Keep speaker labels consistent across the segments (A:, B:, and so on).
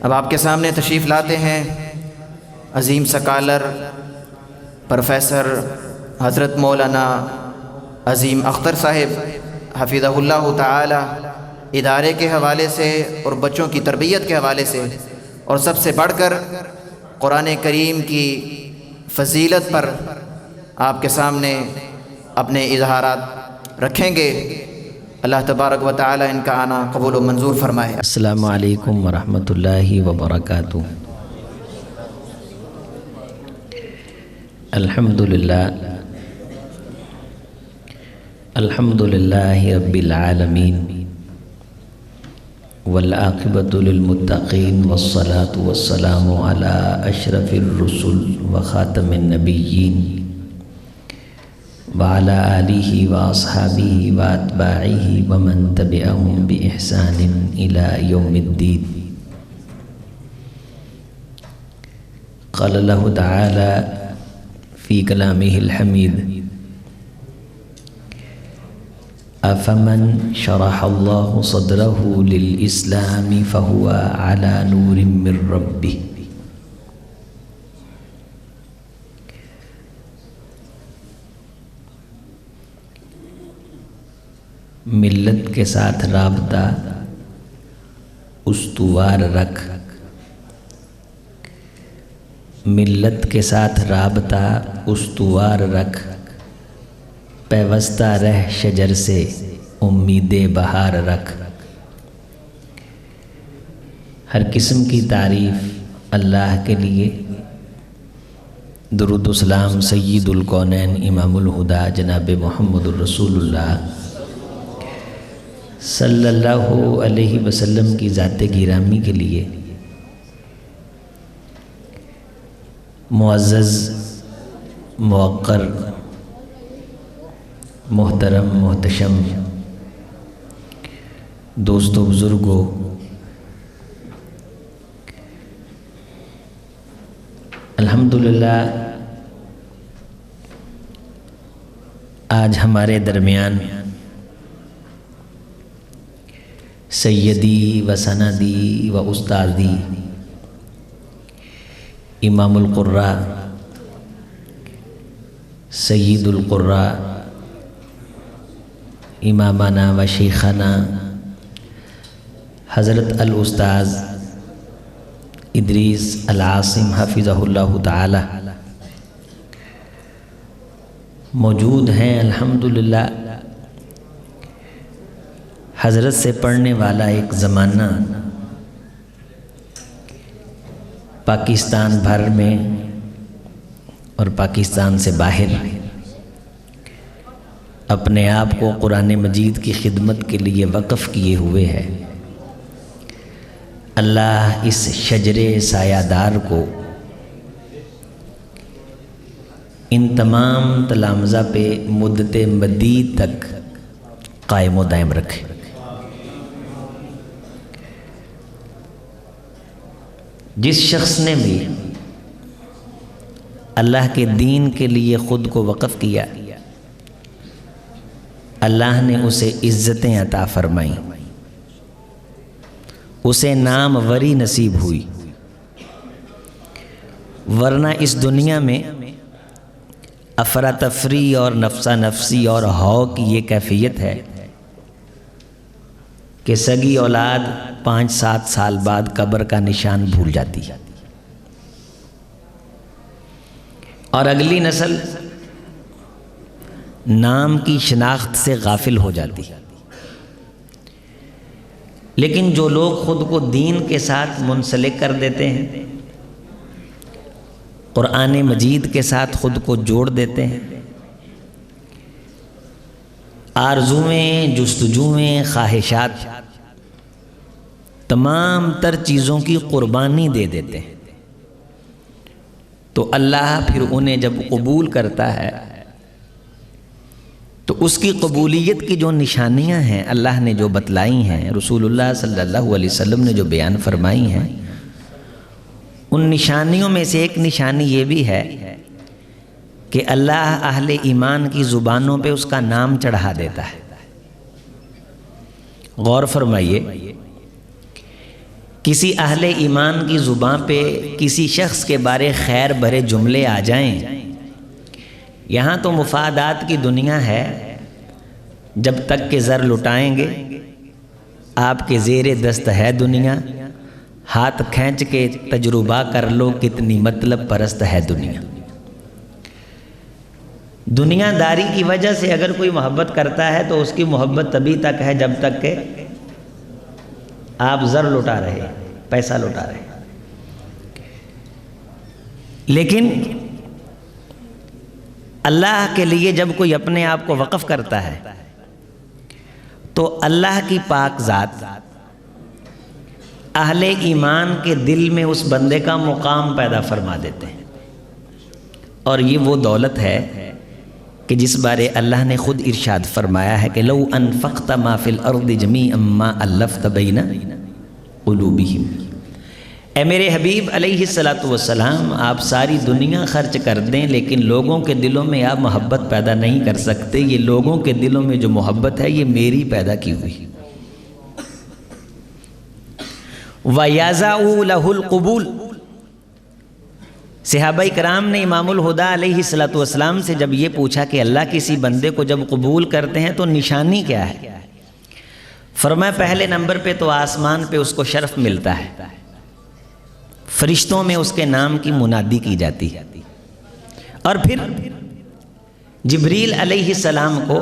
A: اب آپ کے سامنے تشریف لاتے ہیں عظیم سکالر پروفیسر حضرت مولانا عظیم اختر صاحب حفظہ اللہ تعالی، ادارے کے حوالے سے اور بچوں کی تربیت کے حوالے سے، اور سب سے بڑھ کر قرآن کریم کی فضیلت پر آپ کے سامنے اپنے اظہارات رکھیں گے۔ اللہ تبارک و تعالی ان کا آنا قبول و منظور فرمائے۔
B: السلام علیکم ورحمۃ اللہ وبرکاتہ۔ الحمدللہ رب العالمین والعاقبۃ للمتقین والصلاة والسلام علی اشرف الرسل وخاتم النبیین وعلى آلہ واصحابہ واتباعہ ومن تبعہم بإحسان إلی یوم الدین۔ قال اللہ تعالی فی کلامہ الحمید افمن شرح اللہ صدرہ للاسلام فہو علی نور من ربہ۔ ملت کے ساتھ رابطہ استوار رکھ، ملت کے ساتھ رابطہ استوار رکھ، پیوستہ رہ شجر سے امید بہار رکھ۔ ہر قسم کی تعریف اللہ کے لیے، درود و سلام سید الکونین امام الہدا جناب محمد الرسول اللہ صلی اللہ علیہ وسلم کی ذات گرامی کے لیے۔ معزز موقر محترم محتشم دوستو بزرگوں، الحمدللہ آج ہمارے درمیان سیدی و سندی و استادی امام القراء سید القراء امامنا و شیخنا حضرت الاستاذ ادریس العاصم حفظہ اللہ تعالی موجود ہیں۔ الحمدللہ حضرت سے پڑھنے والا ایک زمانہ پاکستان بھر میں اور پاکستان سے باہر اپنے آپ کو قرآن مجید کی خدمت کے لیے وقف کیے ہوئے ہے۔ اللہ اس شجر سایہ دار کو ان تمام تلامذہ پہ مدت مدید تک قائم و دائم رکھے۔ جس شخص نے بھی اللہ کے دین کے لیے خود کو وقف کیا، اللہ نے اسے عزتیں عطا فرمائیں، اسے ناموری نصیب ہوئی، ورنہ اس دنیا میں افراتفری اور نفسا نفسی اور ہو کی یہ کیفیت ہے کہ سگی اولاد 5-7 سال بعد قبر کا نشان بھول جاتی ہے، اور اگلی نسل نام کی شناخت سے غافل ہو جاتی ہے۔ لیکن جو لوگ خود کو دین کے ساتھ منسلک کر دیتے ہیں، قرآن مجید کے ساتھ خود کو جوڑ دیتے ہیں، آرزویں جستجویں خواہشات تمام تر چیزوں کی قربانی دے دیتے ہیں، تو اللہ پھر انہیں جب قبول کرتا ہے تو اس کی قبولیت کی جو نشانیاں ہیں اللہ نے جو بتلائی ہیں، رسول اللہ صلی اللہ علیہ وسلم نے جو بیان فرمائی ہیں، ان نشانیوں میں سے ایک نشانی یہ بھی ہے کہ اللہ اہل ایمان کی زبانوں پہ اس کا نام چڑھا دیتا ہے۔ غور فرمائیے، کسی اہل ایمان کی زبان پہ کسی شخص کے بارے خیر بھرے جملے آ جائیں، یہاں تو مفادات کی دنیا ہے، جب تک کہ زر لٹائیں گے آپ کے زیر دست ہے دنیا، ہاتھ کھینچ کے تجربہ کر لو کتنی مطلب پرست ہے دنیا۔ دنیا داری کی وجہ سے اگر کوئی محبت کرتا ہے تو اس کی محبت تبھی تک ہے جب تک کہ آپ زر لٹا رہے، پیسہ لٹا رہے۔ لیکن اللہ کے لیے جب کوئی اپنے آپ کو وقف کرتا ہے تو اللہ کی پاک ذات اہل ایمان کے دل میں اس بندے کا مقام پیدا فرما دیتے ہیں، اور یہ وہ دولت ہے کہ جس بارے اللہ نے خود ارشاد فرمایا ہے کہ لو انفقت ما فی الارض جمیعا ما الفت بین قلوبہم۔ اے میرے حبیب علیہ السلام، آپ ساری دنیا خرچ کر دیں لیکن لوگوں کے دلوں میں آپ محبت پیدا نہیں کر سکتے۔ یہ لوگوں کے دلوں میں جو محبت ہے یہ میری پیدا کی ہوئی۔ وَيَزَعُ لَهُ الْقُبُولُ۔ صحابہ کرام نے امام الہدا علیہ السلام سے جب یہ پوچھا کہ اللہ کسی بندے کو جب قبول کرتے ہیں تو نشانی کیا ہے؟ فرمایا پہلے نمبر پہ تو آسمان پہ اس کو شرف ملتا ہے، فرشتوں میں اس کے نام کی منادی کی جاتی ہے، اور پھر جبریل علیہ السلام کو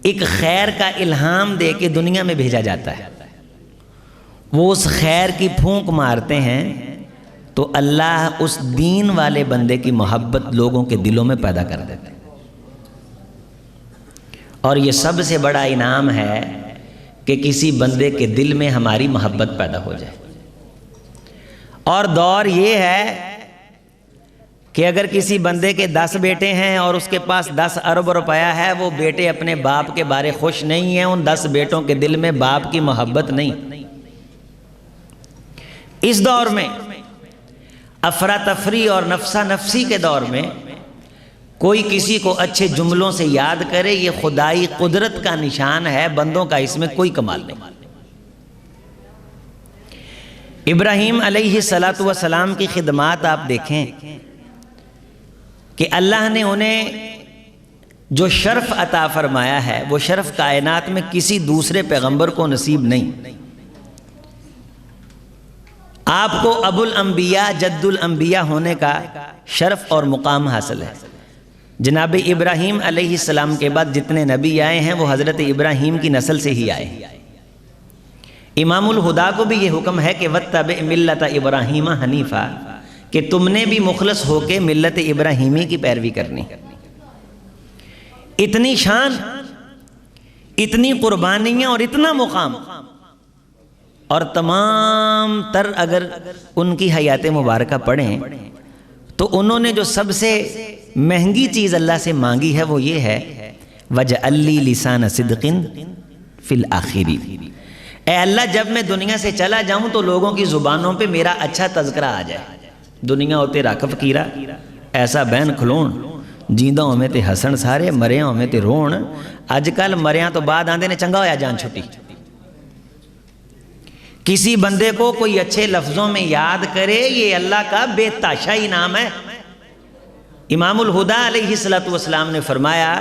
B: ایک خیر کا الہام دے کے دنیا میں بھیجا جاتا ہے۔ وہ اس خیر کی پھونک مارتے ہیں تو اللہ اس دین والے بندے کی محبت لوگوں کے دلوں میں پیدا کر دیتے ہیں۔ اور یہ سب سے بڑا انعام ہے کہ کسی بندے کے دل میں ہماری محبت پیدا ہو جائے۔ اور دور یہ ہے کہ اگر کسی بندے کے 10 بیٹے ہیں اور اس کے پاس 10 ارب روپیہ ہے، وہ بیٹے اپنے باپ کے بارے خوش نہیں ہیں، ان 10 بیٹوں کے دل میں باپ کی محبت نہیں۔ اس دور میں افراتفری اور نفسا نفسی کے دور میں کوئی کسی کو اچھے جملوں سے یاد کرے، یہ خدائی قدرت کا نشان ہے، بندوں کا اس میں کوئی کمال نہیں۔ ابراہیم علیہ السلام کی خدمات آپ دیکھیں کہ اللہ نے انہیں جو شرف عطا فرمایا ہے وہ شرف کائنات میں کسی دوسرے پیغمبر کو نصیب نہیں۔ آپ کو ابو الانبیاء جد الانبیاء ہونے کا شرف اور مقام حاصل ہے۔ جناب ابراہیم علیہ السلام کے بعد جتنے نبی آئے ہیں وہ حضرت ابراہیم کی نسل سے ہی آئے۔ امام الہدا کو بھی یہ حکم ہے کہ وَاتَّبِعْ مِلَّةَ إِبْرَاهِيمَ حَنِيفًا، کہ تم نے بھی مخلص ہو کے ملت ابراہیمی کی پیروی کرنی۔ اتنی شان، اتنی قربانیاں اور اتنا مقام، اور تمام تر اگر ان کی حیات مبارکہ پڑھیں تو انہوں نے جو سب سے مہنگی چیز اللہ سے مانگی ہے وہ یہ ہے وَجَعَلْ لِي لِسَانَ صِدْقٍ فِي الْآخِرِينَ۔ اے اللہ جب میں دنیا سے چلا جاؤں تو لوگوں کی زبانوں پہ میرا اچھا تذکرہ آ جائے۔ دنیا ہوتے راکب کیرا ایسا بین کھلون، جیندہ ہوئے تے ہسن سارے، مریاں ہوئے تے رون۔ آج کل مریاں تو بعد آندے نے چنگا ہویا جان چھٹی۔ کسی بندے کو کوئی اچھے لفظوں میں یاد کرے، یہ اللہ کا بے تاشا انعام ہے۔ امام الہدا علیہ السلام نے فرمایا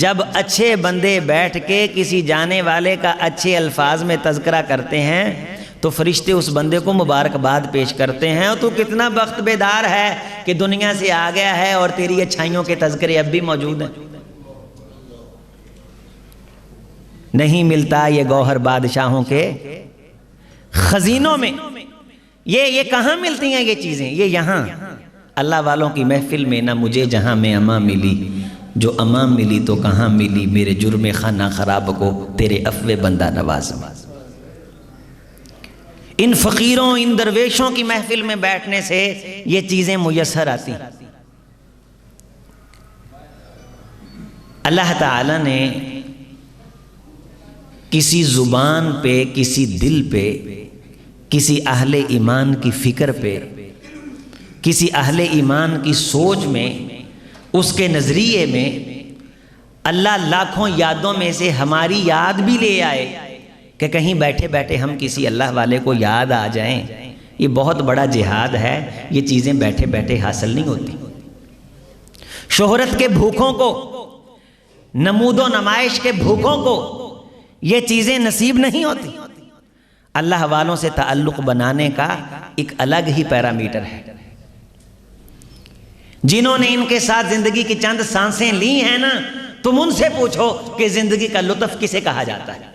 B: جب اچھے بندے بیٹھ کے کسی جانے والے کا اچھے الفاظ میں تذکرہ کرتے ہیں تو فرشتے اس بندے کو مبارکباد پیش کرتے ہیں، اور تو کتنا بخت بیدار ہے کہ دنیا سے آ گیا ہے اور تیری اچھائیوں کے تذکرے اب بھی موجود ہیں۔ نہیں ملتا یہ گوہر بادشاہوں کے خزینوں میں۔ یہ کہاں ملتی ہیں یہ چیزیں؟ یہ یہاں اللہ والوں کی محفل میں۔ نہ مجھے جہاں میں اما ملی، جو اما ملی تو کہاں ملی، میرے جرم خانہ خراب کو تیرے عفو بندہ نواز۔ ان فقیروں، ان درویشوں کی محفل میں بیٹھنے سے یہ چیزیں میسر آتی۔ اللہ تعالی نے کسی زبان پہ، کسی دل پہ، کسی اہل ایمان کی فکر پہ، کسی اہل ایمان کی سوچ میں، اس کے نظریے میں اللہ لاکھوں یادوں میں سے ہماری یاد بھی لے آئے کہ کہیں بیٹھے بیٹھے ہم کسی اللہ والے کو یاد آ جائیں، یہ بہت بڑا جہاد ہے، یہ چیزیں بیٹھے بیٹھے حاصل نہیں ہوتی۔ شہرت کے بھوکوں کو، نمود و نمائش کے بھوکوں کو یہ چیزیں نصیب نہیں ہوتی۔ اللہ والوں سے تعلق بنانے کا ایک الگ ہی پیرامیٹر ہے۔ جنہوں نے ان کے ساتھ زندگی کی چند سانسیں لی ہیں نا، تم ان سے پوچھو کہ زندگی کا لطف کسے کہا جاتا ہے۔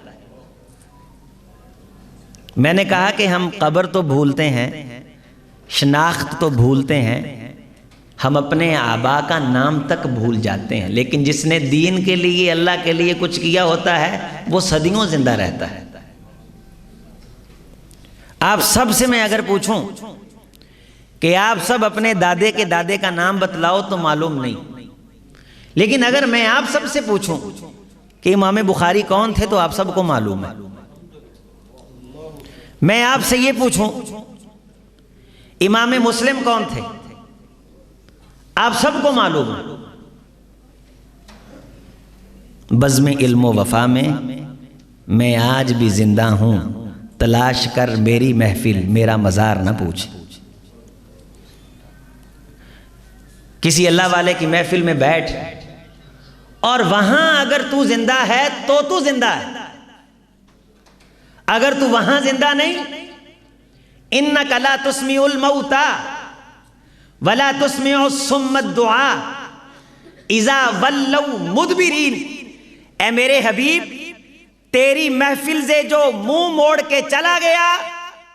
B: میں نے کہا کہ ہم قبر تو بھولتے ہیں، شناخت تو بھولتے ہیں، ہم اپنے آبا کا نام تک بھول جاتے ہیں، لیکن جس نے دین کے لیے، اللہ کے لیے کچھ کیا ہوتا ہے وہ صدیوں زندہ رہتا ہے۔ آپ سب سے میں اگر پوچھوں کہ آپ سب اپنے دادے کے دادے کا نام بتلاؤ تو معلوم نہیں، لیکن اگر میں آپ سب سے پوچھوں کہ امام بخاری کون تھے تو آپ سب کو معلوم ہے۔ میں آپ سے یہ پوچھوں امام مسلم کون تھے، آپ سب کو معلوم ہے۔ بزم علم و وفا میں میں آج بھی زندہ ہوں، تلاش کر میری محفل، میرا مزار نہ پوچھ۔ کسی اللہ والے کی محفل میں بیٹھ اور وہاں اگر تو زندہ ہے تو تو زندہ ہے، اگر تو وہاں زندہ نہیں، انک لا تسمع الموتى ولا تسمع الصم الدعاء اذا ولوا مدبرین۔ اے میرے حبیب، تیری محفل سے جو منہ موڑ کے چلا گیا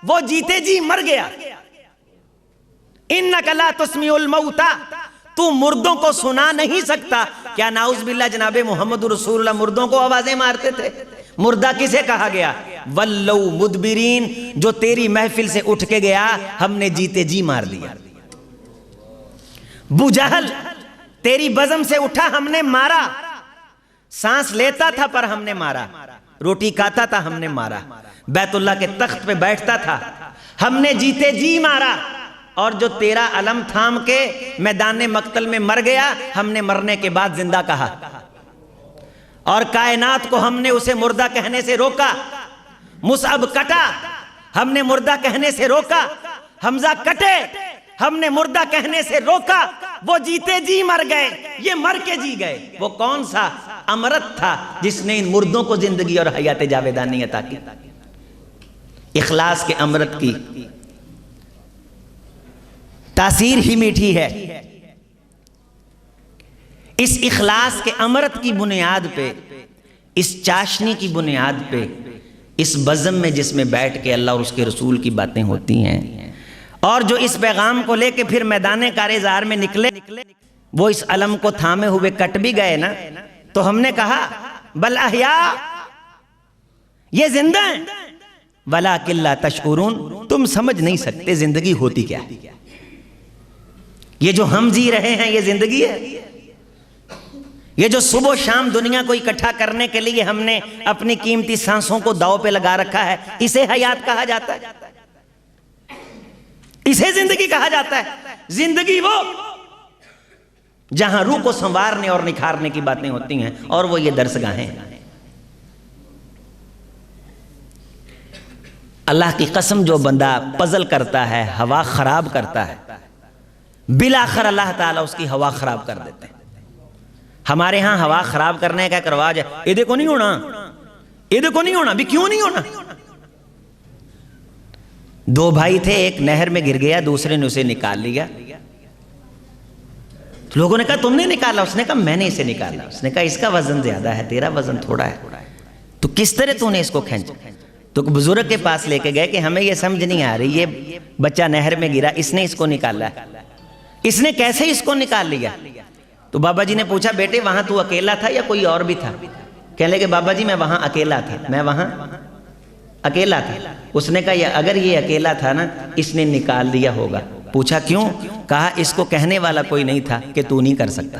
B: وہ جیتے جی مر گیا۔ انک لا تسمع الموتى، تو مردوں کو سنا نہیں سکتا۔ کیا نعوذ باللہ جناب محمد رسول اللہ مردوں کو آوازیں مارتے تھے؟ مردہ کسے کہا گیا؟ ولوا مدبرین، جو تیری محفل سے اٹھ کے گیا ہم نے جیتے جی مار دیا۔ ابو جہل تیری بزم سے اٹھا ہم نے مارا، سانس لیتا تھا پر ہم نے مارا، روٹی کھاتا تھا ہم نے مارا، بیت اللہ کے تخت پہ بیٹھتا تھا ہم نے جیتے جی مارا، اور جو تیرا علم تھام کے میدان مقتل میں مر گیا ہم نے مرنے کے بعد زندہ کہا، اور کائنات کو ہم نے اسے مردہ کہنے سے روکا۔ مصعب کٹا، ہم نے مردہ کہنے سے روکا۔ حمزہ کٹے، ہم نے مردہ کہنے سے روکا۔ وہ جیتے جی مر گئے، یہ مر کے جی گئے۔ وہ کون سا امرت تھا جس نے ان مردوں کو زندگی اور حیات جاویدانی عطا کی؟ اخلاص کے امرت کی تاثیر ہی میٹھی ہے۔ اس اخلاص کے امرت کی بنیاد پہ، اس چاشنی کی بنیاد پہ، اس بزم میں جس میں بیٹھ کے اللہ اور اس کے رسول کی باتیں ہوتی ہیں، اور جو اس پیغام کو لے کے پھر میدان کارزار میں نکلے، وہ اس علم کو تھامے ہوئے کٹ بھی گئے نا، تو ہم نے کہا بل احیاء، یہ زندہ ہیں، ولیکن لا تشعرون، تم سمجھ نہیں سکتے زندگی ہوتی کیا ہے۔ یہ جو ہم جی رہے ہیں یہ زندگی ہے؟ یہ جو صبح و شام دنیا کو اکٹھا کرنے کے لیے ہم نے اپنی قیمتی سانسوں کو داؤ پہ لگا رکھا ہے، اسے حیات کہا جاتا ہے؟ اسے زندگی کہا جاتا ہے؟ زندگی وہ جہاں روح کو سنوارنے اور نکھارنے کی باتیں ہوتی ہیں، اور وہ یہ درسگاہیں ہیں۔ اللہ کی قسم، جو بندہ پزل کرتا ہے، ہوا خراب کرتا ہے، بالآخر اللہ تعالیٰ اس کی ہوا خراب کر دیتے ہیں۔ ہمارے ہاں ہوا خراب کرنے کا ایک رواج ہے، یہ دیکھو نہیں ہونا، یہ دیکھو نہیں ہونا، بھی کیوں نہیں ہونا؟ دو بھائی تھے، ایک نہر میں گر گیا، دوسرے نے اسے نکال لیا۔ لوگوں نے کہا تم نے نکالا؟ اس نے کہا میں نے اسے نکالا۔ اس نے کہا اس کا وزن زیادہ ہے، تیرا وزن تھوڑا ہے، تو کس طرح تو نے اس کو کھینچا؟ تو بزرگ کے پاس لے کے گئے کہ ہمیں یہ سمجھ نہیں آ رہی، یہ بچہ نہر میں گرا، اس نے اس کو نکالا، اس نے کیسے اس کو نکال لیا؟ تو بابا جی نے پوچھا بیٹے وہاں تو اکیلا تھا یا کوئی اور بھی تھا؟ کہنے لگے بابا جی میں وہاں اکیلا تھا، میں وہاں اکیلا تھا۔ اس نے کہا اگر یہ اکیلا تھا نا، اس نے نکال لیا ہوگا۔ پوچھا کیوں؟ کہا اس کو کہنے والا کوئی نہیں تھا کہ تو نہیں کر سکتا،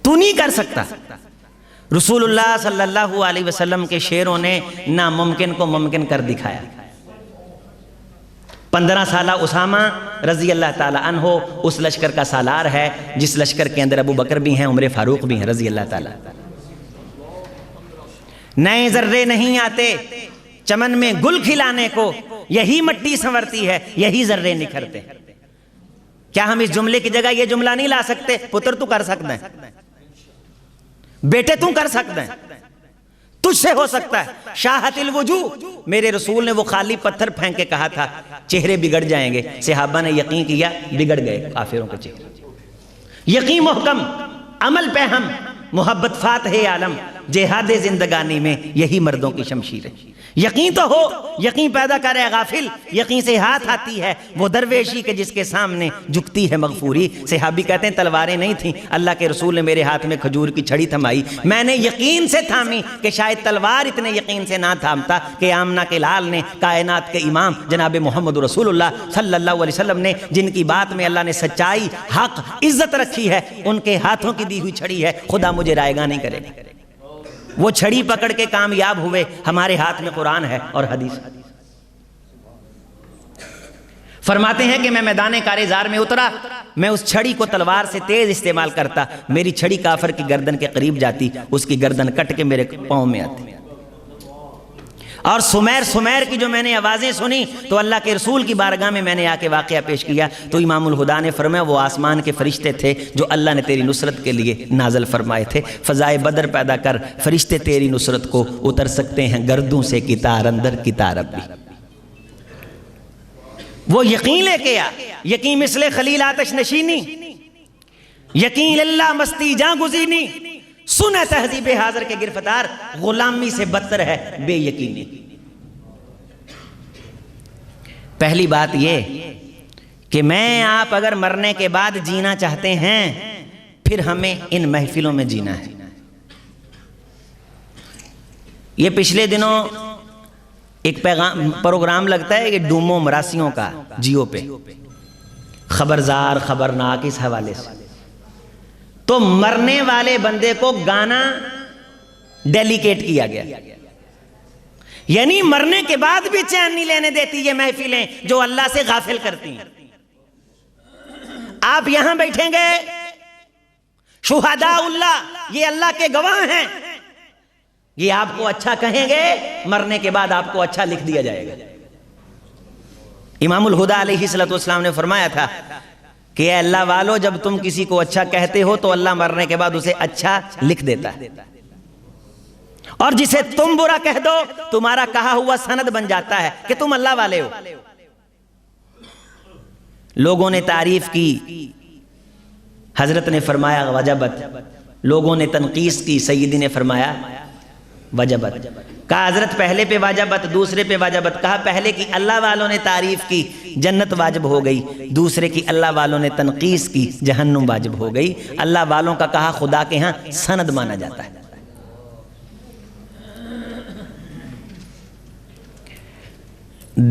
B: تو نہیں کر سکتا۔ رسول اللہ صلی اللہ علیہ وسلم کے شعروں نے ناممکن کو ممکن کر دکھایا۔ 15 سالہ اسامہ رضی اللہ تعالی عنہ اس لشکر کا سالار ہے جس لشکر کے اندر ابو بکر بھی ہیں، عمر فاروق بھی ہیں رضی اللہ تعالی۔ نئے ذرے نہیں آتے چمن میں گل کھلانے کو، یہی مٹی سنورتی ہے، یہی ذرے نکھرتے۔ کیا ہم اس جملے کی جگہ یہ جملہ نہیں لا سکتے؟ پتر تو کر سکتے ہیں، بیٹے تو کر سکتے ہیں، تجھ سے ہو سکتا ہے۔ شاہت الوجوہ، میرے رسول نے وہ خالی پتھر پھینک کے کہا تھا چہرے بگڑ جائیں گے، صحابہ نے یقین کیا، بگڑ گئے کافروں کے چہرے۔ یقین محکم، عمل پہ ہم، محبت فاتح عالم، جہاد زندگانی میں یہی مردوں کی شمشیر ہے۔ یقین تو ہو، یقین پیدا کرے غافل، یقین سے ہاتھ آتی ہے وہ درویشی کے جس کے سامنے جھکتی ہے مغفوری۔ صحابی کہتے ہیں تلواریں نہیں تھیں، اللہ کے رسول نے میرے ہاتھ میں کھجور کی چھڑی تھمائی، میں نے یقین سے تھامی کہ شاید تلوار اتنے یقین سے نہ تھامتا کہ آمنہ کے لال نے، کائنات کے امام جناب محمد رسول اللہ صلی اللہ علیہ وسلم نے، جن کی بات میں اللہ نے سچائی، حق، عزت رکھی ہے، ان کے ہاتھوں کی دی ہوئی چھڑی ہے، خدا مجھے رائے گاہ نہیں کرے گا۔ وہ چھڑی پکڑ کے کامیاب ہوئے، ہمارے ہاتھ میں قرآن ہے اور حدیث۔ فرماتے ہیں کہ میں میدان کارزار میں اترا، میں اس چھڑی کو تلوار سے تیز استعمال کرتا، میری چھڑی کافر کی گردن کے قریب جاتی، اس کی گردن کٹ کے میرے پاؤں میں آتی۔ اور سمیر کی جو میں نے آوازیں سنی تو اللہ کے رسول کی بارگاہ میں میں نے آ کے واقعہ پیش کیا تو امام الہدا نے فرمایا وہ آسمان کے فرشتے تھے جو اللہ نے تیری نصرت کے لیے نازل فرمائے تھے۔ فضائے بدر پیدا کر، فرشتے تیری نصرت کو اتر سکتے ہیں گردوں سے کتار اندر کتار اب بھی۔ وہ یقین لے کے آ، یقین مثل خلیل آتش نشینی، یقین اللہ مستی جاں گزینی، سن تہذیب حاضر کے گرفتار، غلامی سے بدتر ہے بے یقینی۔ پہلی بات یہ کہ میں آپ اگر مرنے کے بعد جینا چاہتے ہیں پھر ہمیں ان محفلوں میں جینا ہے۔ یہ پچھلے دنوں ایک پروگرام لگتا ہے کہ ڈومو مراسیوں کا جیو پہ، خبرزار خبرناک اس حوالے سے، تو مرنے والے بندے کو گانا ڈیلیکیٹ کیا گیا، یعنی مرنے کے بعد بھی چین نہیں لینے دیتی یہ محفلیں جو اللہ سے غافل کرتی ہیں۔ آپ یہاں بیٹھیں گے، شہداء اللہ یہ اللہ کے گواہ ہیں، یہ آپ کو اچھا کہیں گے، مرنے کے بعد آپ کو اچھا لکھ دیا جائے گا۔ امام الہدا علیہ السلام نے فرمایا تھا کہ اے اللہ والو جب تم کسی کو اچھا کہتے ہو تو اللہ مرنے کے بعد اسے اچھا لکھ دیتا ہے، اور جسے تم برا کہہ دو تمہارا کہا ہوا سند بن جاتا ہے کہ تم اللہ والے ہو۔ لوگوں نے تعریف کی، حضرت نے فرمایا وجبت، لوگوں نے تنقیص کی، سیدی نے فرمایا وجبت۔ کہا حضرت پہلے پہ واجبت، دوسرے پہ واجبت، کہا پہلے کی اللہ والوں نے تعریف کی جنت واجب ہو گئی، دوسرے کی اللہ والوں نے تنقیص کی جہنم واجب ہو گئی۔ اللہ والوں کا کہا خدا کے ہاں سند مانا جاتا ہے۔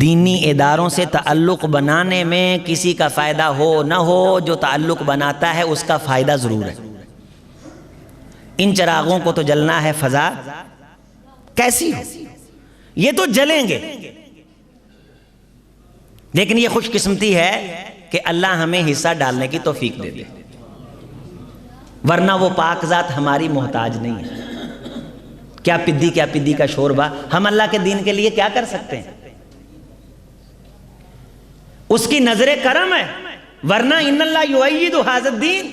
B: دینی اداروں سے تعلق بنانے میں کسی کا فائدہ ہو نہ ہو، جو تعلق بناتا ہے اس کا فائدہ ضرور ہے۔ ان چراغوں کو تو جلنا ہے، فضا کیسی ہو، یہ تو جلیں گے، لیکن یہ خوش قسمتی ہے کہ اللہ ہمیں حصہ ڈالنے کی توفیق دے دے، ورنہ وہ پاک ذات ہماری محتاج نہیں ہے۔ کیا پدی کا شوربہ، ہم اللہ کے دین کے لیے کیا کر سکتے ہیں؟ اس کی نظر کرم ہے، ورنہ ان اللہ یؤید ھذا الدین،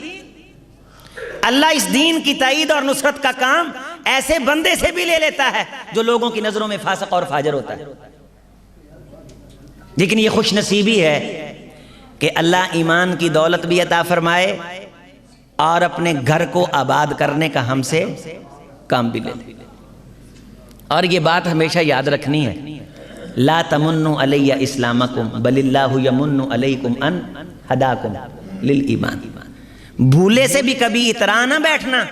B: اللہ اس دین کی تائید اور نصرت کا کام ایسے بندے سے بھی لے لیتا ہے جو لوگوں کی نظروں میں فاسق اور فاجر ہوتا ہے۔ لیکن یہ خوش نصیبی ہے کہ اللہ ایمان کی دولت بھی عطا فرمائے اور اپنے گھر کو آباد کرنے کا ہم سے کام بھی لے لے۔ اور یہ بات ہمیشہ یاد رکھنی ہے، لا تمنوا علی اسلامکم بل اللہ یمن علیکم ان ہداکم للایمان۔ بھولے سے بھی کبھی اترا نہ بیٹھنا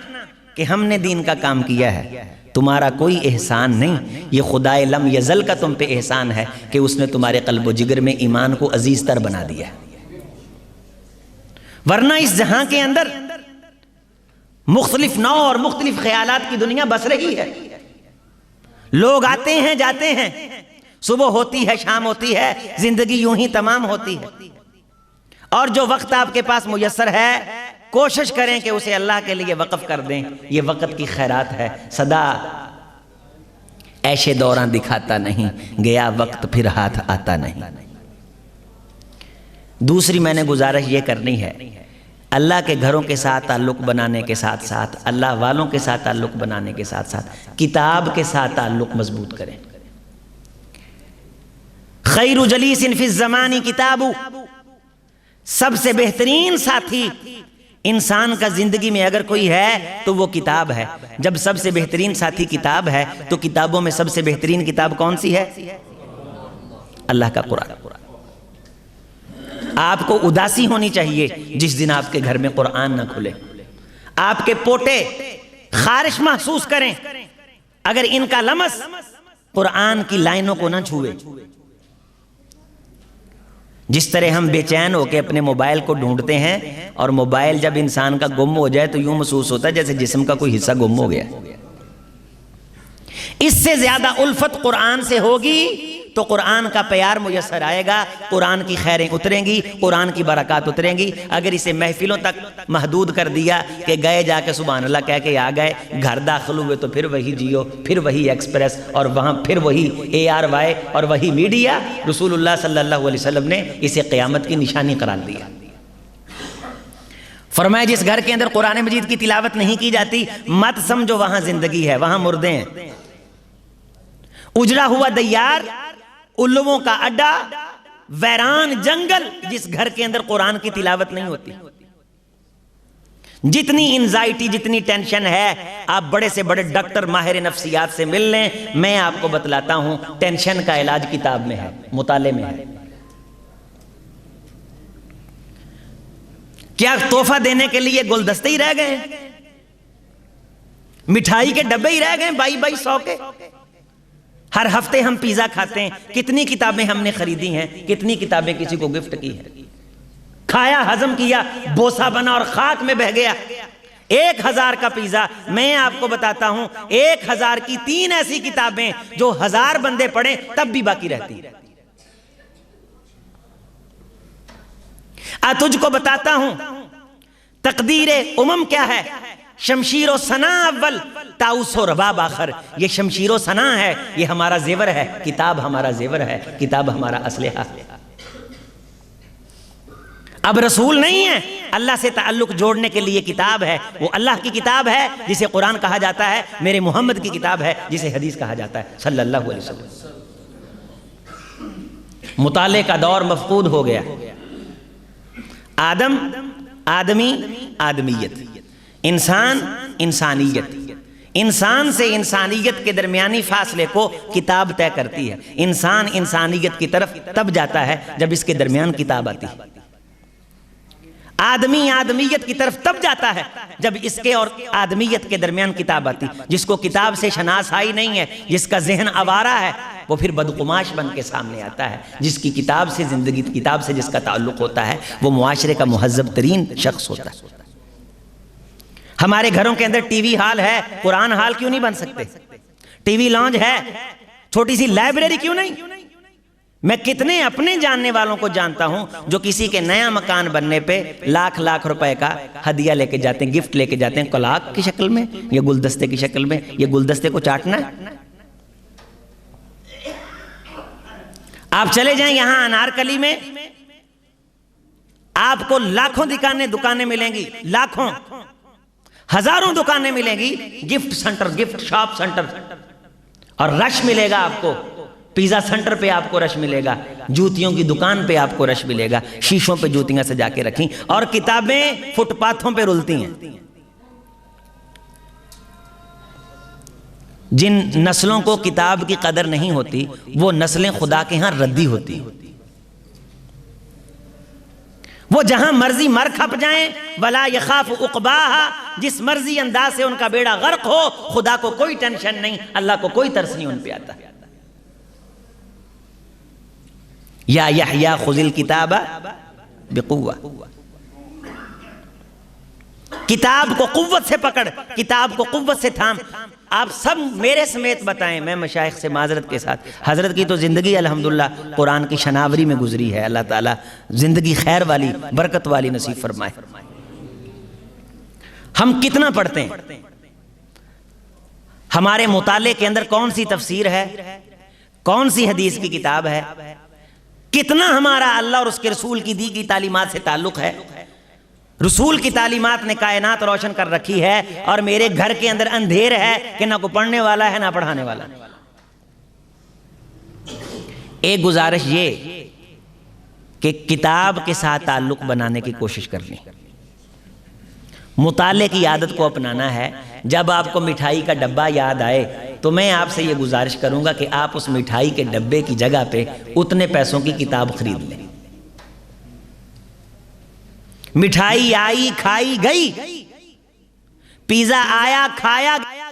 B: کہ ہم نے دین کا کام کیا ہے، تمہارا کوئی احسان نہیں، یہ خدائے لم یزل کا تم پہ احسان ہے کہ اس نے تمہارے قلب و جگر میں ایمان کو عزیز تر بنا دیا ہے۔ ورنہ اس جہاں کے اندر مختلف نوع اور مختلف خیالات کی دنیا بس رہی ہے، لوگ آتے ہیں جاتے ہیں، صبح ہوتی ہے شام ہوتی ہے، زندگی یوں ہی تمام ہوتی ہے، اور جو وقت آپ کے پاس میسر ہے کوشش کریں کہ اسے اللہ کے لیے وقف کر دیں۔ یہ وقت کی خیرات ہے، صدا ایشے دوراں دکھاتا نہیں، گیا وقت پھر ہاتھ آتا نہیں۔ دوسری میں نے گزارش یہ کرنی ہے، اللہ کے گھروں کے ساتھ تعلق بنانے کے ساتھ ساتھ، اللہ والوں کے ساتھ تعلق بنانے کے ساتھ ساتھ کتاب کے ساتھ تعلق مضبوط کریں۔ خیر جلیس فی الزمان کتاب، سب سے بہترین ساتھی انسان کا زندگی میں اگر کوئی ہے تو وہ کتاب ہے۔ جب سب سے بہترین ساتھی کتاب ہے تو کتابوں میں سب سے بہترین کتاب کون سی ہے؟ اللہ کا قرآن۔ آپ کو اداسی ہونی چاہیے جس دن آپ کے گھر میں قرآن نہ کھلے، آپ کے پوٹے خارش محسوس کریں اگر ان کا لمس قرآن کی لائنوں کو نہ چھوئے۔ جس طرح ہم بے چین ہو کے اپنے موبائل کو ڈھونڈتے ہیں اور موبائل جب انسان کا گم ہو جائے تو یوں محسوس ہوتا ہے جیسے جسم کا کوئی حصہ گم ہو گیا۔ اس سے زیادہ الفت قرآن سے ہوگی تو قرآن کا پیار میسر آئے گا، قرآن کی خیریں اتریں گی، قرآن کی برکات اتریں گی۔ اگر اسے محفلوں تک محدود کر دیا کہ گئے جا کے سبحان اللہ کہہ کے آ گئے، گھر داخل ہوئے تو پھر وہی جیو، پھر وہی ایکسپریس، اور وہاں پھر وہی ARY اور وہی میڈیا، رسول اللہ صلی اللہ علیہ وسلم نے اسے قیامت کی نشانی قرار دیا۔ فرمایا جس گھر کے اندر قرآن مجید کی تلاوت نہیں کی جاتی مت سمجھو وہاں زندگی ہے، وہاں مردے ہیں۔ اجڑا ہوا دیار، الووں کا اڈا، ویران جنگل، جس گھر کے اندر قرآن کی تلاوت نہیں ہوتی۔ جتنی انزائٹی، جتنی ٹینشن ہے، آپ بڑے سے بڑے ڈاکٹر ماہر نفسیات سے مل لیں، میں آپ کو بتلاتا ہوں ٹینشن کا علاج کتاب میں ہے، مطالعے میں ہے۔ کیا تحفہ دینے کے لیے گلدستے ہی رہ گئے ہیں؟ مٹھائی کے ڈبے ہی رہ گئے 2200 کے؟ ہر ہفتے ہم پیزا کھاتے ہیں، کتنی کتابیں ہم نے خریدی ہیں، کتنی کتابیں کسی کو گفٹ کی ہیں، کھایا، ہضم کیا، بوسا بنا اور خاک میں بہ گیا۔ 1000 کا پیزا، میں آپ کو بتاتا ہوں 1000 کی 3 ایسی کتابیں جو 1000 بندے پڑھیں تب بھی باقی رہتی ہیں۔ تجھ کو بتاتا ہوں تقدیر امم کیا ہے، شمشیر و ثنا اول، تاؤس و رباب آخر۔ یہ شمشیر و ثنا ہے، یہ ہمارا زیور ہے، کتاب ہمارا زیور ہے، کتاب ہمارا اسلحہ ہے۔ اب رسول نہیں ہے، اللہ سے تعلق جوڑنے کے لیے کتاب ہے، وہ اللہ کی کتاب ہے جسے قرآن کہا جاتا ہے، میرے محمد کی کتاب ہے جسے حدیث کہا جاتا ہے صلی اللہ علیہ وسلم۔ مطالعے کا دور مفقود ہو گیا۔ آدم، آدمی، آدمیت، انسان، انسانیت۔ انسان سے انسانیت کے درمیانی فاصلے کو کتاب طے کرتی ہے۔ انسان انسانیت کی طرف تب جاتا ہے جب اس کے درمیان کتاب آتی ہے۔ آدمی آدمیت کی طرف تب جاتا ہے جب اس کے اور آدمیت کے درمیان کتاب آتی۔ جس کو کتاب سے شناسائی نہیں ہے، جس کا ذہن آوارہ ہے، وہ پھر بدقماش بن کے سامنے آتا ہے۔ جس کی کتاب سے زندگی، کتاب سے جس کا تعلق ہوتا ہے، وہ معاشرے کا مہذب ترین شخص ہوتا ہے۔ ہمارے گھروں کے اندر ٹی وی ہال ہے، قرآن ہال کیوں نہیں بن سکتے؟ ٹی وی لانج ہے، چھوٹی سی لائبریری کیوں نہیں؟ میں کتنے اپنے جاننے والوں کو جانتا ہوں جو کسی کے نیا مکان بننے پہ لاکھ روپے کا ہدیہ لے کے جاتے ہیں، گفٹ لے کے جاتے ہیں، کلاک کی شکل میں یا گلدستے کی شکل میں۔ یہ گلدستے کو چاٹنا ہے؟ آپ چلے جائیں یہاں انارکلی میں، آپ کو لاکھوں دکانیں ملیں گی، لاکھوں، ہزاروں دکانیں ملیں گی، gift centre, gift shop centre, اور رش ملے گا آپ کو۔ پیزا سنٹر پہ آپ کو رش ملے گا، جوتیوں کی دکان پہ آپ کو رش ملے گا، شیشوں پہ جوتیاں سجا کے رکھیں، اور کتابیں فٹ پاتھوں پہ رلتی ہیں۔ جن نسلوں کو کتاب کی قدر نہیں ہوتی وہ نسلیں خدا کے ہاں ردی ہوتی، وہ جہاں مرضی مر کھپ جائیں، ولا یخاف عقباہا، جس مرضی انداز سے ان کا بیڑا غرق ہو، خدا کو کوئی ٹینشن نہیں، اللہ کو کوئی ترس نہیں ان پہ آتا۔ یا یحییٰ خذ الکتاب بقوہ، کتاب کو قوت سے پکڑ، کتاب کو قوت سے تھام۔ آپ سب میرے سمیت بتائیں، میں مشائخ سے معذرت کے ساتھ، حضرت کی تو زندگی الحمدللہ قرآن کی شناوری میں گزری ہے، اللہ تعالیٰ زندگی خیر والی، برکت والی نصیب فرمائے۔ ہم کتنا پڑھتے ہیں؟ ہمارے مطالعے کے اندر کون سی تفسیر ہے، کون سی حدیث کی کتاب ہے، کتنا ہمارا اللہ اور اس کے رسول کی دی گئی تعلیمات سے تعلق ہے۔ رسول کی تعلیمات نے کائنات روشن کر رکھی ہے، اور میرے گھر کے اندر اندھیر ہے کہ نہ کوئی پڑھنے والا ہے نہ پڑھانے والا۔ ایک گزارش یہ کہ کتاب کے ساتھ تعلق بنانے کی کوشش کرنی، مطالعے کی عادت کو اپنانا ہے۔ جب آپ کو مٹھائی کا ڈبہ یاد آئے تو میں آپ سے یہ گزارش کروں گا کہ آپ اس مٹھائی کے ڈبے کی جگہ پہ اتنے پیسوں کی کتاب خرید لیں۔ مٹھائی آئی کھائی گئی، پیزا آیا کھایا گیا،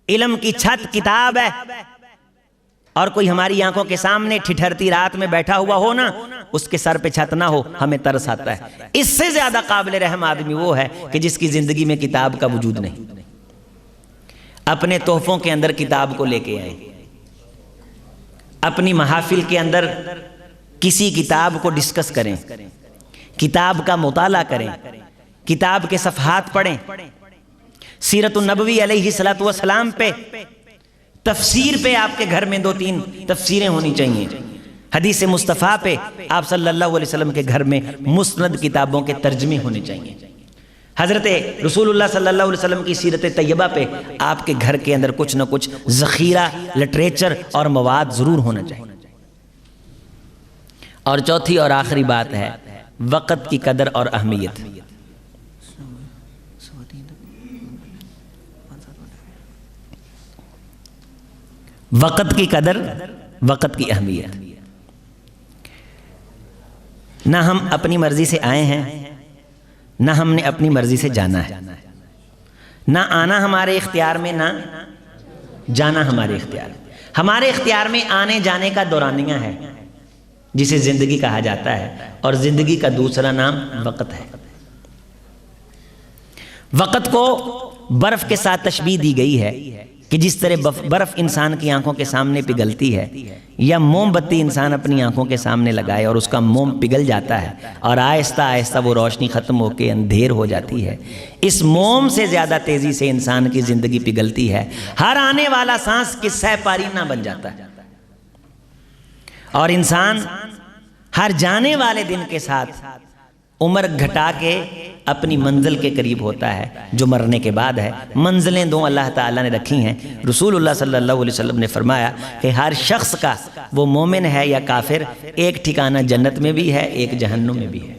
B: علم کی چھت کتاب ہے، اور کوئی ہماری آنکھوں کے سامنے ٹھٹھرتی رات میں بیٹھا ہوا ہو نا، اس کے سر پہ چھت نہ ہو، ہمیں ترس آتا ہے۔ اس سے زیادہ قابل رحم آدمی وہ ہے کہ جس کی زندگی میں کتاب کا وجود نہیں۔ اپنے تحفوں کے اندر کتاب کو لے کے آئیں، اپنی محافل کے اندر کسی کتاب کو ڈسکس کریں، کتاب کا مطالعہ کریں، کتاب کے صفحات پڑھیں، سیرت النبوی علیہ السلام پہ، تفسیر پہ آپ کے گھر میں 2-3 تفسیریں ہونی چاہیے، حدیث مصطفیٰ پہ آپ صلی اللہ علیہ وسلم کے گھر میں مسند کتابوں کے ترجمے ہونے چاہیے، حضرت رسول اللہ صلی اللہ علیہ وسلم کی سیرت طیبہ پہ آپ کے گھر کے اندر کچھ نہ کچھ ذخیرہ لٹریچر اور مواد ضرور ہونا چاہیے۔ اور چوتھی اور آخری بات ہے وقت کی قدر اور اہمیت۔ وقت کی قدر، وقت کی اہمیت۔ نہ ہم اپنی مرضی سے آئے ہیں، نہ ہم نے اپنی مرضی سے جانا ہے، نہ آنا ہمارے اختیار میں، نہ جانا ہمارے اختیار میں۔ ہمارے اختیار میں آنے جانے کا دورانیہ ہے جسے زندگی کہا جاتا ہے، اور زندگی کا دوسرا نام وقت ہے۔ وقت کو برف کے ساتھ تشبیہ دی گئی ہے کہ جس طرح برف انسان کی آنکھوں کے سامنے پگھلتی ہے، یا موم بتی انسان اپنی آنکھوں کے سامنے لگائے اور اس کا موم پگھل جاتا ہے اور آہستہ آہستہ وہ روشنی ختم ہو کے اندھیر ہو جاتی ہے، اس موم سے زیادہ تیزی سے انسان کی زندگی پگھلتی ہے۔ ہر آنے والا سانس قصہ پارینہ بن جاتا ہے، اور انسان ہر جانے والے دن کے ساتھ عمر گھٹا کے اپنی منزل کے قریب ہوتا ہے جو مرنے کے بعد ہے۔ منزلیں دو اللہ تعالیٰ نے رکھی ہیں۔ رسول اللہ صلی اللہ علیہ وسلم نے فرمایا کہ ہر شخص کا، وہ مومن ہے یا کافر، ایک ٹھکانہ جنت میں بھی ہے، ایک جہنم میں بھی ہے۔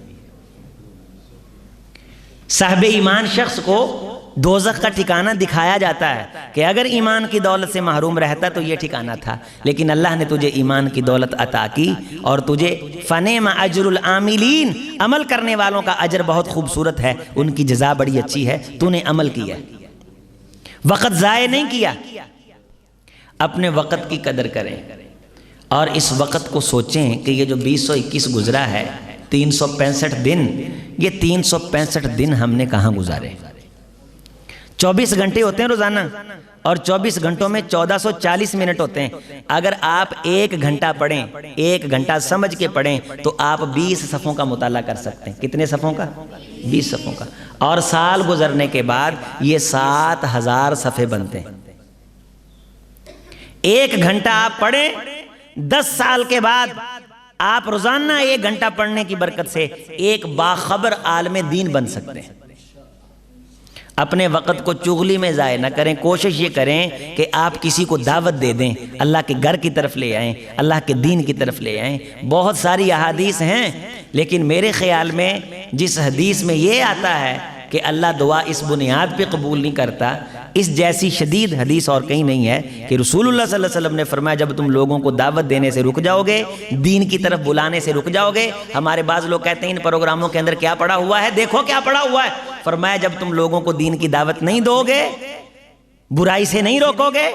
B: صاحب ایمان شخص کو دوزخ کا ٹھکانہ دکھایا جاتا ہے کہ اگر ایمان کی دولت سے محروم رہتا تو یہ ٹھکانہ تھا، لیکن اللہ نے تجھے ایمان کی دولت عطا کی اور تجھے فنعم اجر العاملین، عمل کرنے والوں کا اجر بہت خوبصورت ہے، ان کی جزا بڑی اچھی ہے، تو نے عمل کیا، وقت ضائع نہیں کیا۔ اپنے وقت کی قدر کریں اور اس وقت کو سوچیں کہ یہ جو 2021 گزرا ہے، 365 دن، یہ 365 دن ہم نے کہاں گزارے؟ 24 گھنٹے ہوتے ہیں روزانہ، اور 24 گھنٹوں میں 1440 منٹ ہوتے ہیں۔ اگر آپ 1 گھنٹہ پڑھیں، 1 گھنٹہ سمجھ کے پڑھیں، تو آپ 20 صفحوں کا مطالعہ کر سکتے ہیں۔ کتنے صفحوں کا؟ 20 صفحوں کا۔ اور سال گزرنے کے بعد یہ 7000 صفحے بنتے ہیں۔ 1 گھنٹہ آپ پڑھیں، 10 سال کے بعد آپ روزانہ 1 گھنٹہ پڑھنے کی برکت سے ایک باخبر عالم دین بن سکتے ہیں۔ اپنے وقت کو چغلی میں ضائع نہ کریں، کوشش یہ کریں کہ آپ کسی کو دعوت دے دیں، اللہ کے گھر کی طرف لے آئیں، اللہ کے دین کی طرف لے آئیں۔ بہت ساری احادیث ہیں، لیکن میرے خیال میں جس حدیث میں یہ آتا ہے کہ اللہ دعا اس بنیاد پہ قبول نہیں کرتا، اس جیسی شدید حدیث اور کہیں نہیں ہے کہ رسول اللہ صلی اللہ علیہ وسلم نے فرمایا جب تم لوگوں کو دعوت دینے سے رک جاؤ گے، دین کی طرف بلانے سے رک جاؤ گے۔ ہمارے بعض لوگ کہتے ہیں ان پروگراموں کے اندر کیا پڑا ہوا ہے، دیکھو کیا پڑا ہوا ہے۔ فرمایا جب تم لوگوں کو دین کی دعوت نہیں دو گے، برائی سے نہیں روکو گے،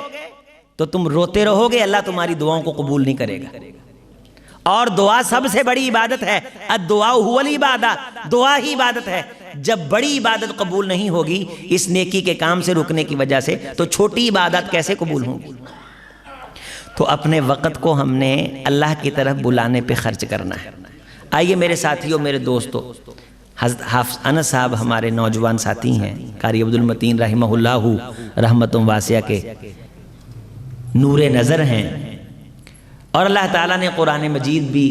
B: تو تم روتے رہو گے، اللہ تمہاری دعاؤں کو قبول نہیں کرے گا۔ اور دعا سب سے بڑی عبادت ہے، الدعاء هو العبادہ، دعا ہی عبادت ہے۔ جب بڑی عبادت قبول نہیں ہوگی اس نیکی کے کام سے رکنے کی وجہ سے، تو چھوٹی عبادت کیسے قبول ہوں گی؟ تو اپنے وقت کو ہم نے اللہ کی طرف بلانے پہ خرچ کرنا ہے۔ آئیے میرے ساتھیوں، میرے دوستو، حضرت حافظ انس صاحب ہمارے نوجوان ساتھی ہیں، قاری عبدالمتین رحمہ اللہ رحمت واسعہ کے نور نظر ہیں، اور اللہ تعالیٰ نے قرآن مجید بھی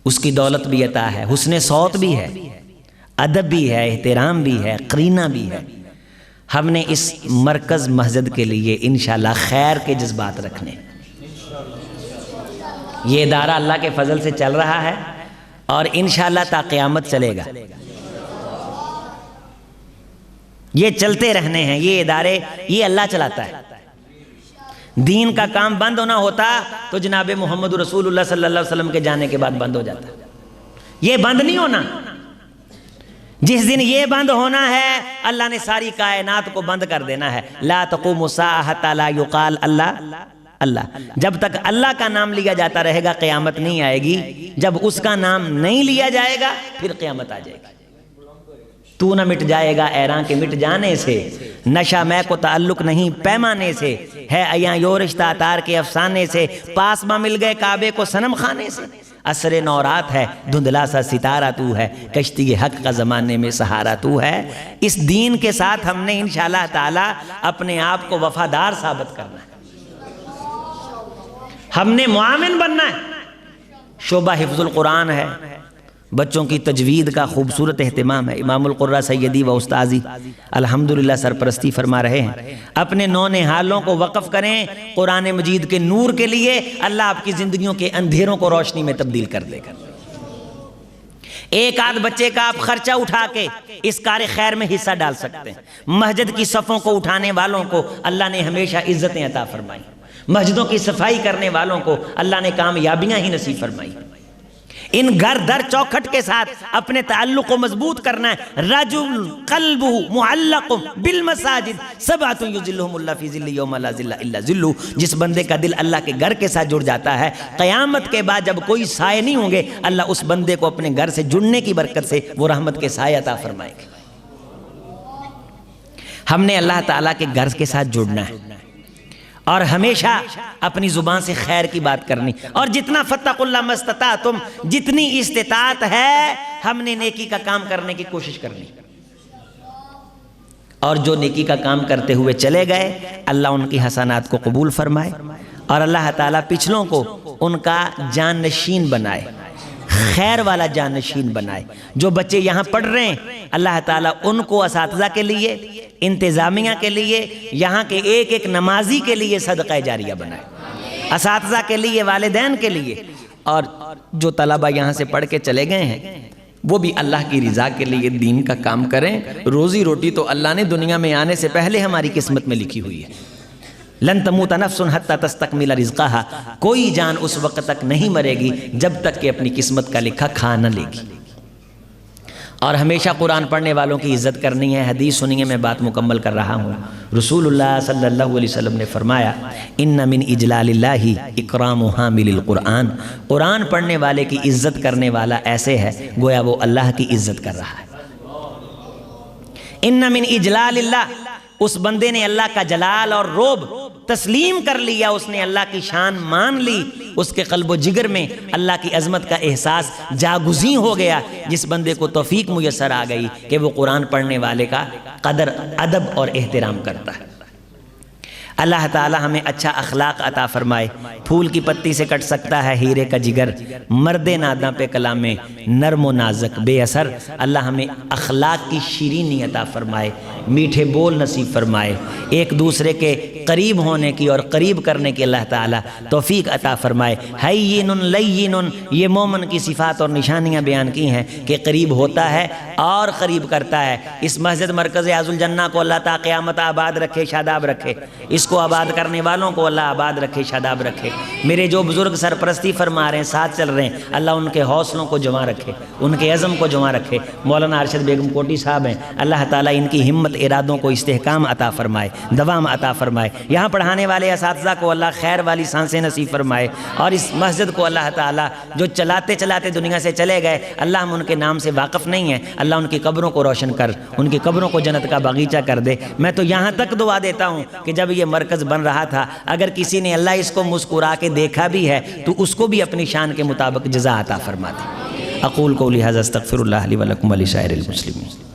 B: اس کی دولت بھی عطا ہے، حسن صوت بھی ہے، ادب بھی ہے، احترام بھی ہے، قرینہ بھی ہے۔ ہم نے اس مرکز مسجد کے لیے انشاءاللہ خیر کے جذبات رکھنے۔ یہ ادارہ اللہ کے فضل سے چل رہا ہے اور انشاءاللہ تا قیامت چلے گا۔ یہ چلتے رہنے ہیں، یہ ادارے یہ اللہ چلاتا ہے۔ دین کا کام بند ہونا ہوتا تو جناب محمد رسول اللہ صلی اللہ علیہ وسلم کے جانے کے بعد بند ہو جاتا۔ یہ بند نہیں ہونا، جس دن یہ بند ہونا ہے اللہ نے ساری کائنات کو بند کر دینا ہے۔ لا تقوم الساعہ حتی لا یقال اللہ اللہ، جب تک اللہ کا نام لیا جاتا رہے گا قیامت نہیں آئے گی، جب اس کا نام نہیں لیا جائے گا پھر قیامت آ جائے گی۔ تو نہ مٹ جائے گا ایراں کے مٹ جانے سے، نشہ میں کو تعلق نہیں پیمانے سے، ہے ایاں یو رشتہ تار کے افسانے سے، پاس میں مل گئے کعبے کو صنم خانے سے۔ عصر نورات ہے دھندلا سا ستارہ تو ہے، کشتی حق کا زمانے میں سہارا تو ہے۔ اس دین کے ساتھ ہم نے انشاءاللہ تعالی اپنے آپ کو وفادار ثابت کرنا ہے، ہم نے معاون بننا ہے۔ شعبہ حفظ القرآن ہے، بچوں کی تجوید کا خوبصورت اہتمام ہے۔ امام القرہ سیدی و استاذی الحمدللہ سرپرستی فرما رہے ہیں۔ اپنے نونہالوں کو وقف کریں قرآن مجید کے نور کے لیے، اللہ آپ کی زندگیوں کے اندھیروں کو روشنی میں تبدیل کر دے گا۔ ایک آدھ بچے کا آپ خرچہ اٹھا کے اس کار خیر میں حصہ ڈال سکتے ہیں۔ مسجد کی صفوں کو اٹھانے والوں کو اللہ نے ہمیشہ عزتیں عطا فرمائی، مسجدوں کی صفائی کرنے والوں کو اللہ نے کامیابیاں ہی نصیب فرمائی۔ ان گھر در چوکھٹ کے ساتھ اپنے تعلق کو مضبوط کرنا ہے۔ رجل قلبہ معلق بالمساجد سبعۃ یظلھم اللہ فی ظلہ یوم لا ظل الا ظلہ، جس بندے کا دل اللہ کے گھر کے ساتھ جڑ جاتا ہے قیامت کے بعد جب کوئی سائے نہیں ہوں گے، اللہ اس بندے کو اپنے گھر سے جڑنے کی برکت سے وہ رحمت کے سائے عطا فرمائے گے۔ ہم نے اللہ تعالیٰ کے گھر کے ساتھ جڑنا ہے اور ہمیشہ اپنی زبان سے خیر کی بات کرنی، اور جتنا فتقوا اللہ مستطعتم، جتنی استطاعت ہے ہم نے نیکی کا کام کرنے کی کوشش کرنی، اور جو نیکی کا کام کرتے ہوئے چلے گئے اللہ ان کی حسنات کو قبول فرمائے، اور اللہ تعالیٰ پچھلوں کو ان کا جانشین بنائے، خیر والا جانشین بنائے۔ جو بچے یہاں پڑھ رہے ہیں اللہ تعالیٰ ان کو اساتذہ کے لیے، انتظامیہ کے لیے، یہاں کے ایک ایک نمازی کے لیے صدقہ جاریہ بنائے، اساتذہ کے لیے، والدین کے لیے، اور جو طلبہ یہاں سے پڑھ کے چلے گئے ہیں وہ بھی اللہ کی رضا کے لیے دین کا کام کریں۔ روزی روٹی تو اللہ نے دنیا میں آنے سے پہلے ہماری قسمت میں لکھی ہوئی ہے۔ لن تموت نفس حتی تستکمل رزقہا، کوئی جان اس وقت تک نہیں مرے گی جب تک کہ اپنی قسمت کا لکھا کھا نہ لے گی۔ اور ہمیشہ قرآن پڑھنے والوں کی عزت کرنی ہے۔ حدیث سنیے، میں بات مکمل کر رہا ہوں۔ رسول اللہ صلی اللہ علیہ وسلم نے فرمایا ان من اجلال اللہ اکرام حامل القرآن، قرآن پڑھنے والے کی عزت کرنے والا ایسے ہے گویا وہ اللہ کی عزت کر رہا ہے۔ ان من اجلال اللہ، اس بندے نے اللہ کا جلال اور روب تسلیم کر لیا، اس نے اللہ کی شان مان لی، اس کے قلب و جگر میں اللہ کی عظمت کا احساس جاگزیں ہو گیا۔ جس بندے کو توفیق میسر آ گئی کہ وہ قرآن پڑھنے والے کا قدر، ادب اور احترام کرتا ہے۔ اللہ تعالی ہمیں اچھا اخلاق عطا فرمائے۔ پھول کی پتی سے کٹ سکتا ہے ہیرے کا جگر، مرد ناداں پہ کلام میں نرم و نازک بے اثر۔ اللہ ہمیں اخلاق کی شیرینی عطا فرمائے، میٹھے بول نصیب فرمائے، ایک دوسرے کے قریب ہونے کی اور قریب کرنے کی اللہ تعالی توفیق عطا فرمائے۔ ہین لین، یہ مومن کی صفات اور نشانیاں بیان کی ہیں کہ قریب ہوتا ہے اور قریب کرتا ہے۔ اس مسجد مرکز عز الجنہ کو اللہ تعالی قیامت آباد رکھے، شاداب رکھے، اس کو آباد کرنے والوں کو اللہ آباد رکھے، شاداب رکھے۔ میرے جو بزرگ سرپرستی فرما رہے ہیں، ساتھ چل رہے ہیں، اللہ ان کے حوصلوں کو جمع رکھے، ان کے عزم کو جمع رکھے۔ مولانا ارشد بیگم کوٹی صاحب ہیں، اللہ تعالیٰ ان کی ہمت ارادوں کو استحکام عطا فرمائے، دوام عطا فرمائے۔ یہاں پڑھانے والے اساتذہ کو اللہ خیر والی سانسیں نصیب فرمائے، اور اس مسجد کو اللہ تعالیٰ جو چلاتے چلاتے دنیا سے چلے گئے، اللہ ہم ان کے نام سے واقف نہیں ہیں، اللہ ان کی قبروں کو روشن کر، ان کی قبروں کو جنت کا باغیچہ کر دے۔ میں تو یہاں تک دعا دیتا ہوں کہ جب یہ مرکز بن رہا تھا اگر کسی نے اللہ اس کو مسکرا کے دیکھا بھی ہے تو اس کو بھی اپنی شان کے مطابق جزا عطا فرما دے۔ اقول قولی ھذا استغفر اللہ لی ولکم ولسائر المسلمین۔